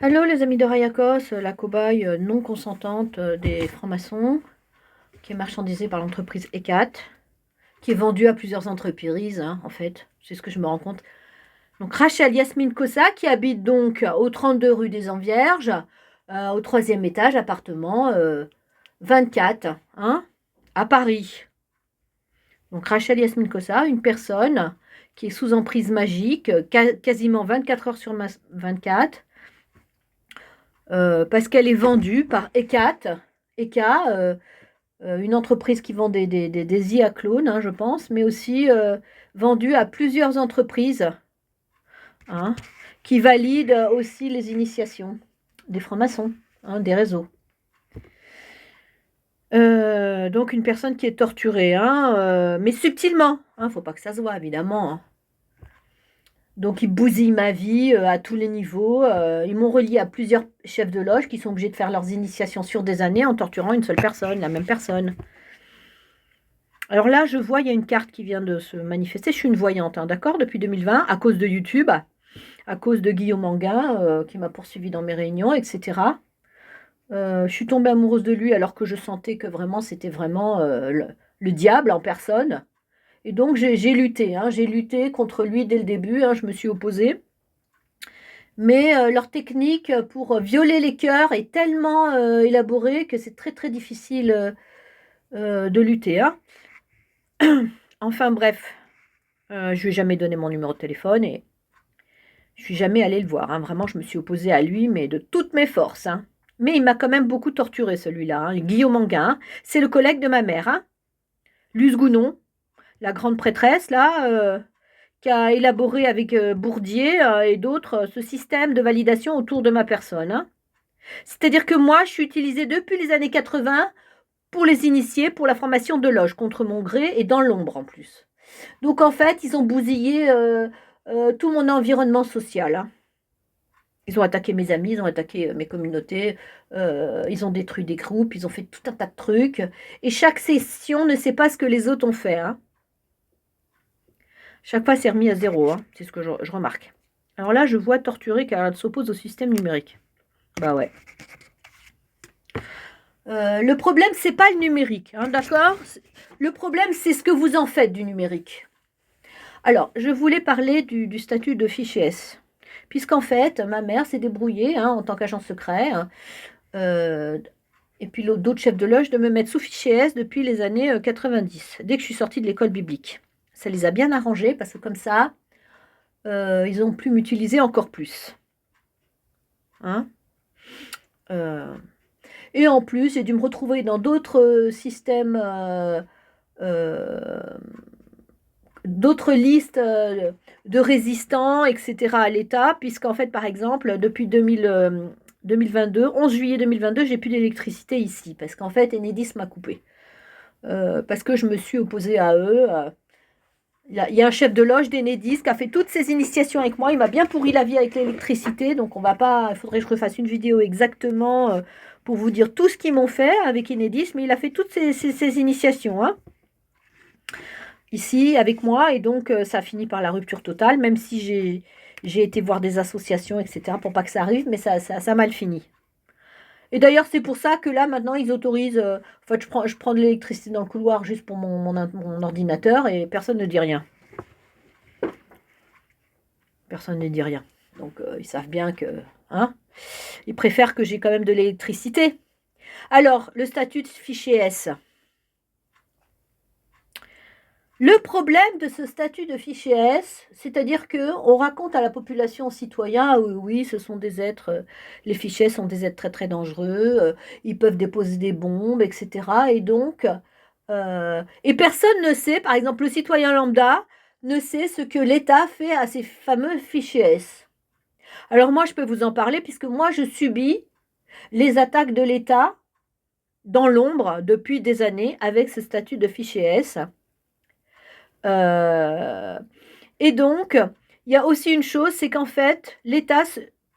Allô les amis de Rayakos, la cobaye non consentante des francs-maçons, qui est marchandisée par l'entreprise ECAT, qui est vendue à plusieurs entreprises, hein, en fait, c'est ce que je me rends compte. Donc Rachel Yasmine Kossa, qui habite donc au 32 rue des Envierges, au troisième étage, appartement 24, hein, à Paris. Donc Rachel Yasmine Kossa, une personne qui est sous emprise magique, quasiment 24 heures sur 24, parce qu'elle est vendue par ECAT, ECA, une entreprise qui vend des IA clones, hein, je pense, mais aussi vendue à plusieurs entreprises, hein, qui valident aussi les initiations des francs-maçons, hein, des réseaux. Donc une personne qui est torturée, hein, mais subtilement, hein, faut pas que ça se voit évidemment, hein. Donc ils bousillent ma vie à tous les niveaux. Ils m'ont relié à plusieurs chefs de loge qui sont obligés de faire leurs initiations sur des années en torturant une seule personne, la même personne. Alors là, je vois, il y a une carte qui vient de se manifester. Je suis une voyante, hein, d'accord, depuis 2020, à cause de YouTube, à cause de Guillaume Manguin, qui m'a poursuivi dans mes réunions, etc. Je suis tombée amoureuse de lui alors que je sentais que vraiment c'était vraiment le diable en personne. Et donc j'ai lutté, hein, j'ai lutté contre lui dès le début, hein, je me suis opposée. Mais leur technique pour violer les cœurs est tellement élaborée que c'est très très difficile de lutter, hein. Enfin bref, je lui ai jamais donné mon numéro de téléphone et je suis jamais allée le voir, hein. Vraiment, je me suis opposée à lui, mais de toutes mes forces, hein. Mais il m'a quand même beaucoup torturé celui-là, hein. Guillaume Manguin, hein. C'est le collègue de ma mère, hein. Luz Gounon, la grande prêtresse, là, qui a élaboré avec Bourdieu et d'autres ce système de validation autour de ma personne, hein. C'est-à-dire que moi, je suis utilisée depuis les années 80 pour les initier, pour la formation de loge, contre mon gré et dans l'ombre en plus. Donc en fait, ils ont bousillé tout mon environnement social, hein. Ils ont attaqué mes amis, ils ont attaqué mes communautés, ils ont détruit des groupes, ils ont fait tout un tas de trucs. Et chaque session ne sait pas ce que les autres ont fait, hein. Chaque fois, c'est remis à zéro, hein. C'est ce que je remarque. Alors là, je vois torturer car elle s'oppose au système numérique. Bah ouais. Le problème, c'est pas le numérique, hein, d'accord. Le problème, c'est ce que vous en faites du numérique. Alors, je voulais parler du statut de fichier S. Puisqu'en fait, ma mère s'est débrouillée, hein, en tant qu'agent secret, hein, et puis d'autres chefs de loge, de me mettre sous fichier S depuis les années 90, dès que je suis sortie de l'école biblique. Ça les a bien arrangés, parce que comme ça, ils ont pu m'utiliser encore plus, hein. Et en plus, j'ai dû me retrouver dans d'autres systèmes, d'autres listes de résistants, etc. à l'État, puisqu'en fait, par exemple, depuis 2022, 11 juillet 2022, j'ai plus d'électricité ici, parce qu'en fait, Enedis m'a coupé. Parce que je me suis opposée à eux. Il y a un chef de loge d'Enedis qui a fait toutes ces initiations avec moi. Il m'a bien pourri la vie avec l'électricité. Donc, on va pas. Il faudrait que je refasse une vidéo exactement pour vous dire tout ce qu'ils m'ont fait avec Enedis. Mais il a fait toutes ces initiations, hein, ici avec moi. Et donc, ça a fini par la rupture totale. Même si j'ai été voir des associations, etc. pour pas que ça arrive. Mais ça a mal fini. Et d'ailleurs, c'est pour ça que là, maintenant, ils autorisent. En fait, je prends de l'électricité dans le couloir juste pour mon ordinateur et personne ne dit rien. Personne ne dit rien. Donc, ils savent bien que. Hein, ils préfèrent que j'ai quand même de l'électricité. Alors, le statut de fichier S. Le problème de ce statut de fichier S, c'est-à-dire qu'on raconte à la population citoyenne, ah oui, oui, ce sont des êtres, les fichiers S sont des êtres très très dangereux, ils peuvent déposer des bombes, etc. Et donc, et personne ne sait, par exemple, le citoyen lambda ne sait ce que l'État fait à ces fameux fichiers S. Alors moi, je peux vous en parler puisque moi, je subis les attaques de l'État dans l'ombre depuis des années avec ce statut de fichier S. Euh, et donc, il y a aussi une chose, c'est qu'en fait, l'État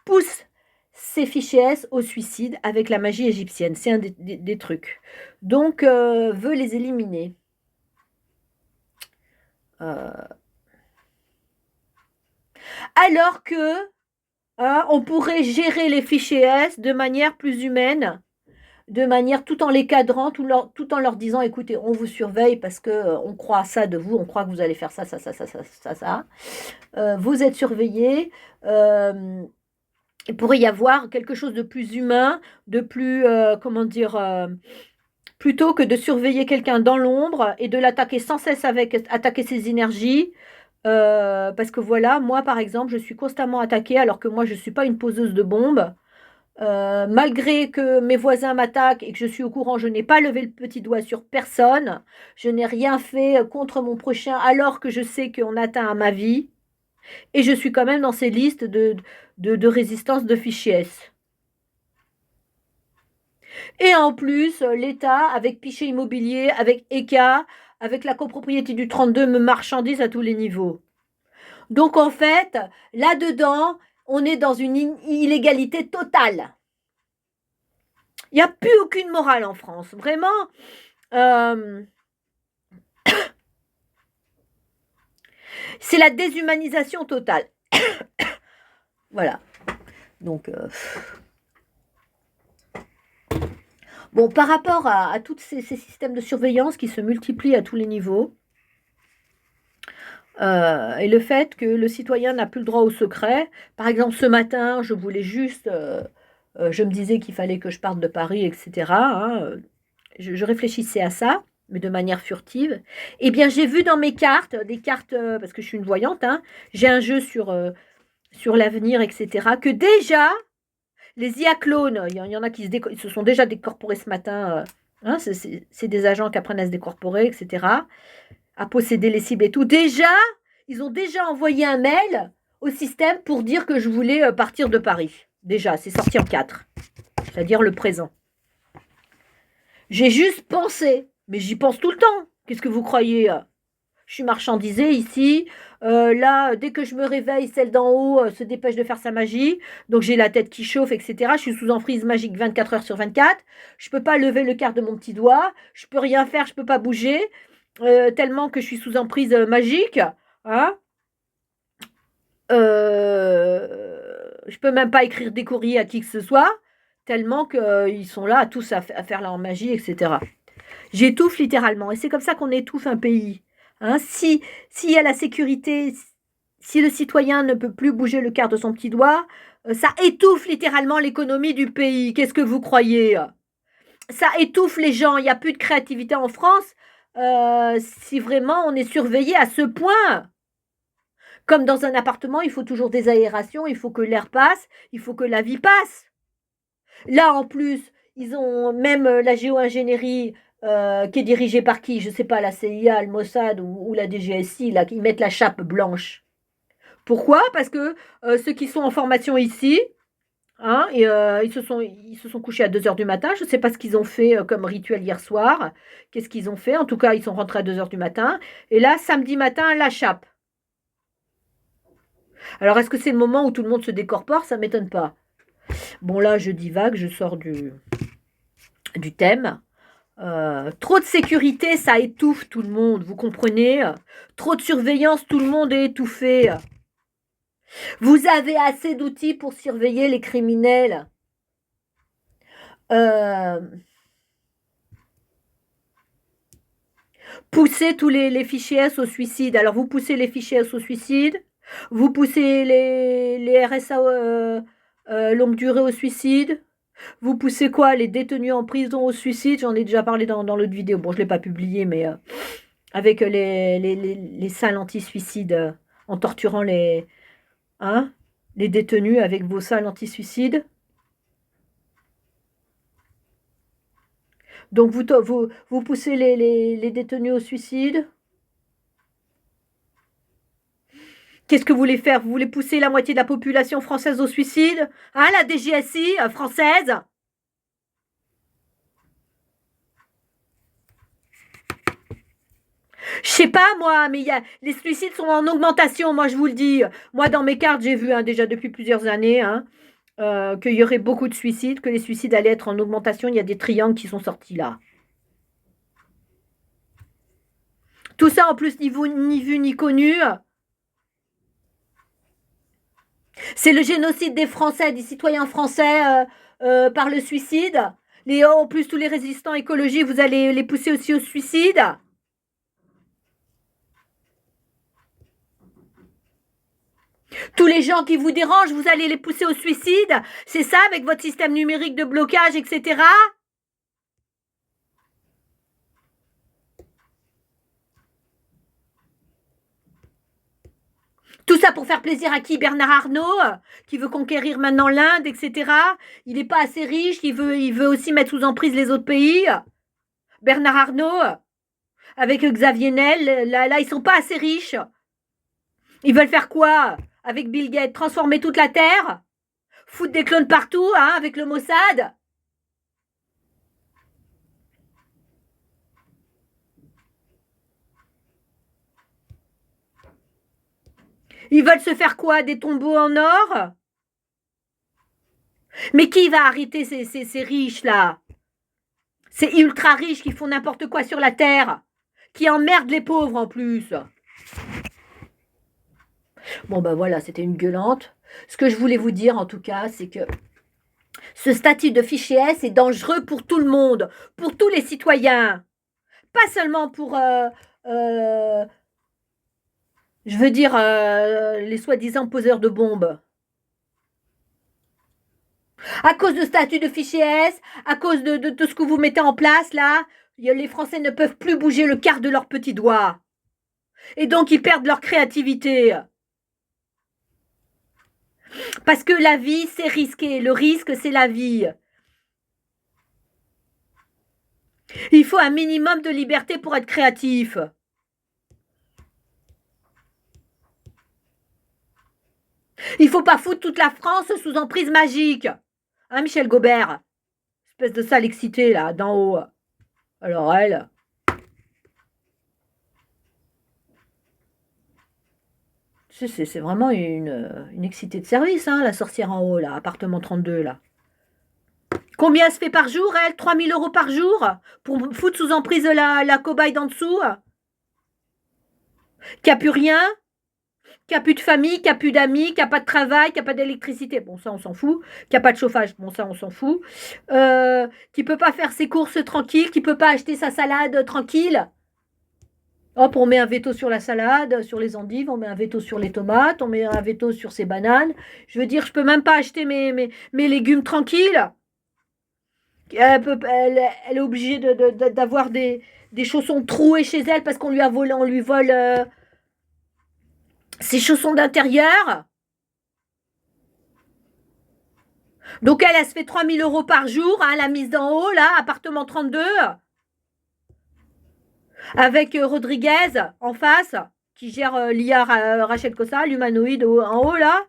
pousse ces fichiers S au suicide avec la magie égyptienne. C'est un des trucs. Donc, veut les éliminer. Euh, alors que hein, on pourrait gérer les fichiers S de manière plus humaine, de manière tout en les cadrant, tout en leur disant, écoutez, on vous surveille parce que on croit à ça de vous, on croit que vous allez faire ça, ça, ça, ça, ça, ça, ça. Vous êtes surveillés. Il pourrait y avoir quelque chose de plus humain, de plus, comment dire, plutôt que de surveiller quelqu'un dans l'ombre et de l'attaquer sans cesse avec attaquer ses énergies. Parce que voilà, moi par exemple, je suis constamment attaquée alors que moi je ne suis pas une poseuse de bombes. Malgré que mes voisins m'attaquent et que je suis au courant, je n'ai pas levé le petit doigt sur personne. Je n'ai rien fait contre mon prochain alors que je sais qu'on atteint à ma vie. Et je suis quand même dans ces listes de résistance de fichiers S. Et en plus, l'État, avec Pichet Immobilier, avec ECA, avec la copropriété du 32, me marchandise à tous les niveaux. Donc en fait, là-dedans, on est dans une illégalité totale. Il n'y a plus aucune morale en France. Vraiment, c'est la déshumanisation totale. Voilà. Donc, bon, par rapport à tous ces systèmes de surveillance qui se multiplient à tous les niveaux, et le fait que le citoyen n'a plus le droit au secret. Par exemple, ce matin, je voulais juste, je me disais qu'il fallait que je parte de Paris, etc. Hein, je réfléchissais à ça, mais de manière furtive. Eh bien, j'ai vu dans mes cartes, des cartes, parce que je suis une voyante, hein, j'ai un jeu sur l'avenir, etc., que déjà, les IA clones, il y en a qui se sont déjà décorporés ce matin. Hein, c'est des agents qui apprennent à se décorporer, etc., à posséder les cibles et tout. Déjà, ils ont déjà envoyé un mail au système pour dire que je voulais partir de Paris. Déjà, c'est sorti en 4, c'est-à-dire le présent. J'ai juste pensé, mais j'y pense tout le temps. Qu'est-ce que vous croyez? Je suis marchandisée ici. Là, dès que je me réveille, celle d'en haut se dépêche de faire sa magie. Donc j'ai la tête qui chauffe, etc. Je suis sous emprise magique 24 heures sur 24. Je ne peux pas lever le quart de mon petit doigt. Je ne peux rien faire, je ne peux pas bouger. Tellement que je suis sous emprise magique. Hein, je peux même pas écrire des courriers à qui que ce soit. Tellement qu'ils sont là tous à faire leur magie, etc. J'étouffe littéralement. Et c'est comme ça qu'on étouffe un pays. Hein, s'il y a la sécurité, si le citoyen ne peut plus bouger le quart de son petit doigt, ça étouffe littéralement l'économie du pays. Qu'est-ce que vous croyez? Ça étouffe les gens. Il n'y a plus de créativité en France si vraiment on est surveillé à ce point. Comme dans un appartement, il faut toujours des aérations, il faut que l'air passe, il faut que la vie passe. Là, en plus, ils ont même la géo-ingénierie qui est dirigée par qui? Je ne sais pas, la CIA, le Mossad ou la DGSI, là, qui mettent la chape blanche. Pourquoi? Parce que ceux qui sont en formation ici, hein, et, ils se sont couchés à 2 heures du matin. Je ne sais pas ce qu'ils ont fait comme rituel hier soir. Qu'est-ce qu'ils ont fait? En tout cas, ils sont rentrés à 2 heures du matin. Et là, samedi matin, la chape. Alors, est-ce que c'est le moment où tout le monde se décorpore? Ça ne m'étonne pas. Bon, là, je divague, je sors du thème. Trop de sécurité, ça étouffe tout le monde, vous comprenez? Trop de surveillance, tout le monde est étouffé. Vous avez assez d'outils pour surveiller les criminels. Euh, Poussez tous les fichiers S au suicide. Alors, vous poussez les fichiers S au suicide, vous poussez les RSA longue durée au suicide, vous poussez quoi? Les détenus en prison au suicide. J'en ai déjà parlé dans l'autre vidéo. Bon, je ne l'ai pas publié, mais avec les salles anti-suicide en torturant hein, les détenus avec vos salles anti-suicide. Donc vous poussez les détenus au suicide. Qu'est-ce que vous voulez faire? Vous voulez pousser la moitié de la population française au suicide? Hein, la DGSI française? Je sais pas moi, mais les suicides sont en augmentation, moi je vous le dis. Moi dans mes cartes, j'ai vu déjà depuis plusieurs années qu'il y aurait beaucoup de suicides, que les suicides allaient être en augmentation. Il y a des triangles qui sont sortis là. Tout ça en plus ni vu ni connu. C'est le génocide des Français, des citoyens français par le suicide. En plus, tous les résistants écologiques, vous allez les pousser aussi au suicide. Tous les gens qui vous dérangent, vous allez les pousser au suicide. C'est ça avec votre système numérique de blocage, etc. Tout ça pour faire plaisir à qui? Bernard Arnault, qui veut conquérir maintenant l'Inde, etc. Il n'est pas assez riche, il veut aussi mettre sous emprise les autres pays. Bernard Arnault, avec Xavier Niel, là, ils sont pas assez riches. Ils veulent faire quoi avec Bill Gates? Transformer toute la Terre? Foutre des clones partout, hein, avec le Mossad? Ils veulent se faire quoi? Des tombeaux en or? Mais qui va arrêter ces riches-là? Ces ultra riches qui font n'importe quoi sur la Terre? Qui emmerdent les pauvres en plus? Bon ben voilà, c'était une gueulante. Ce que je voulais vous dire en tout cas, c'est que ce statut de fichier S est dangereux pour tout le monde, pour tous les citoyens. Pas seulement pour, je veux dire, les soi-disant poseurs de bombes. À cause de statut de fichier S, à cause de tout ce que vous mettez en place là, les Français ne peuvent plus bouger le quart de leur petit doigt. Et donc ils perdent leur créativité. Parce que la vie, c'est risqué. Le risque, c'est la vie. Il faut un minimum de liberté pour être créatif. Il faut pas foutre toute la France sous emprise magique. Hein, Michel Gobert? Espèce de sale excité, là, d'en haut. Alors, elle. C'est vraiment une excitée de service, hein, la sorcière en haut, là, appartement 32, là. Combien elle se fait par jour, elle? 3 000 € par jour? Pour foutre sous emprise la cobaye d'en dessous? Qui a plus rien? Qui a plus de famille, qui a plus d'amis, qui a pas de travail, qui a pas d'électricité, bon ça on s'en fout, qui a pas de chauffage, bon ça on s'en fout, qui peut pas faire ses courses tranquille, qui peut pas acheter sa salade tranquille. Hop, on met un veto sur la salade, sur les endives, on met un veto sur les tomates, on met un veto sur ses bananes. Je veux dire, je peux même pas acheter mes légumes tranquilles. Elle est obligée d'avoir des chaussons troués chez elle parce qu'on lui a volé, on lui vole ses chaussons d'intérieur. Donc elle se fait 3 000 € par jour, hein, la mise d'en haut, là, appartement 32, avec Rodriguez en face, qui gère l'IA Rachel Cossa, l'humanoïde en haut, là.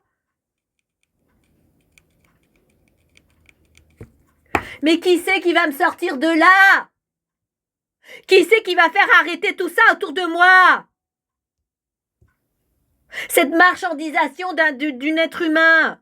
Mais qui c'est qui va me sortir de là? Qui c'est qui va faire arrêter tout ça autour de moi? Cette marchandisation d'un être humain.